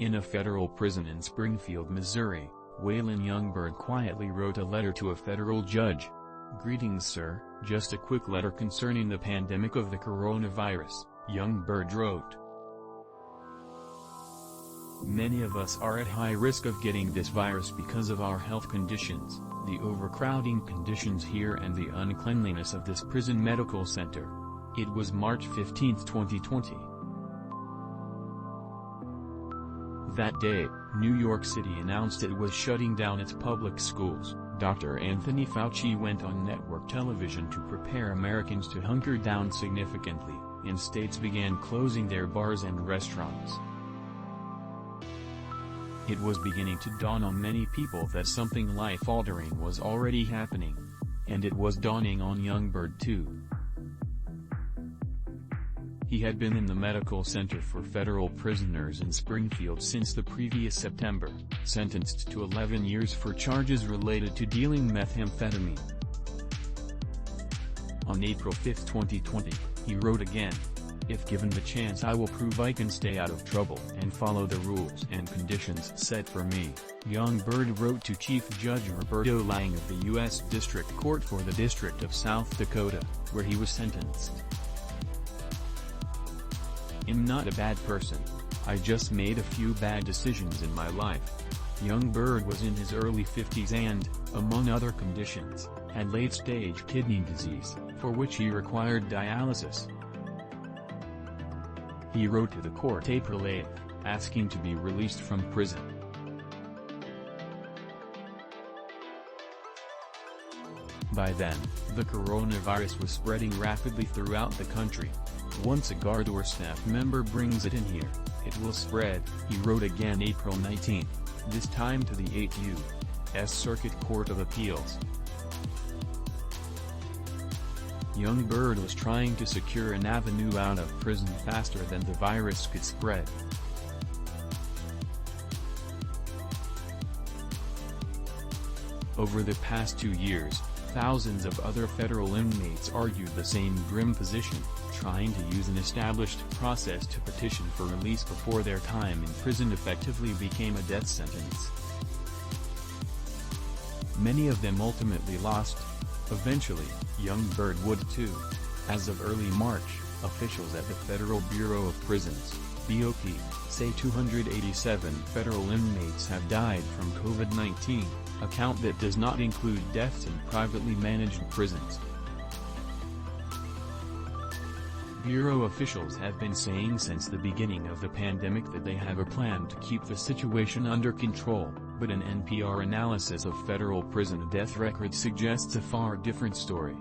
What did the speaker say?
In a federal prison in Springfield, Missouri, Waylon Young Bird quietly wrote a letter to a federal judge. "Greetings, sir, just a quick letter concerning the pandemic of the coronavirus," Young Bird wrote. "Many of us are at high risk of getting this virus because of our health conditions, the overcrowding conditions here and the uncleanliness of this prison medical center." It was March 15, 2020. That day, New York City announced it was shutting down its public schools. Dr. Anthony Fauci went on network television to prepare Americans to hunker down significantly, and states began closing their bars and restaurants. It was beginning to dawn on many people that something life-altering was already happening. And it was dawning on Young Bird too. He had been in the medical center for federal prisoners in Springfield since the previous September, sentenced to 11 years for charges related to dealing methamphetamine. On April 5, 2020, he wrote again, "If given the chance I will prove I can stay out of trouble and follow the rules and conditions set for me," Young Bird wrote to Chief Judge Roberto Lange of the U.S. District Court for the District of South Dakota, where he was sentenced. "I'm not a bad person. I just made a few bad decisions in my life." Young Bird was in his early 50s and, among other conditions, had late-stage kidney disease, for which he required dialysis. He wrote to the court April 8, asking to be released from prison. By then, the coronavirus was spreading rapidly throughout the country. "Once a guard or staff member brings it in here, it will spread," he wrote again April 19, this time to the 8th U.S. Circuit Court of Appeals. Young Bird was trying to secure an avenue out of prison faster than the virus could spread. Over the past 2 years, thousands of other federal inmates argued the same grim position, trying to use an established process to petition for release before their time in prison effectively became a death sentence. Many of them ultimately lost. Eventually, Young Bird would too. As of early March, officials at the Federal Bureau of Prisons, BOP, say 287 federal inmates have died from COVID-19, a count that does not include deaths in privately managed prisons. Bureau officials have been saying since the beginning of the pandemic that they have a plan to keep the situation under control, but an NPR analysis of federal prison death records suggests a far different story.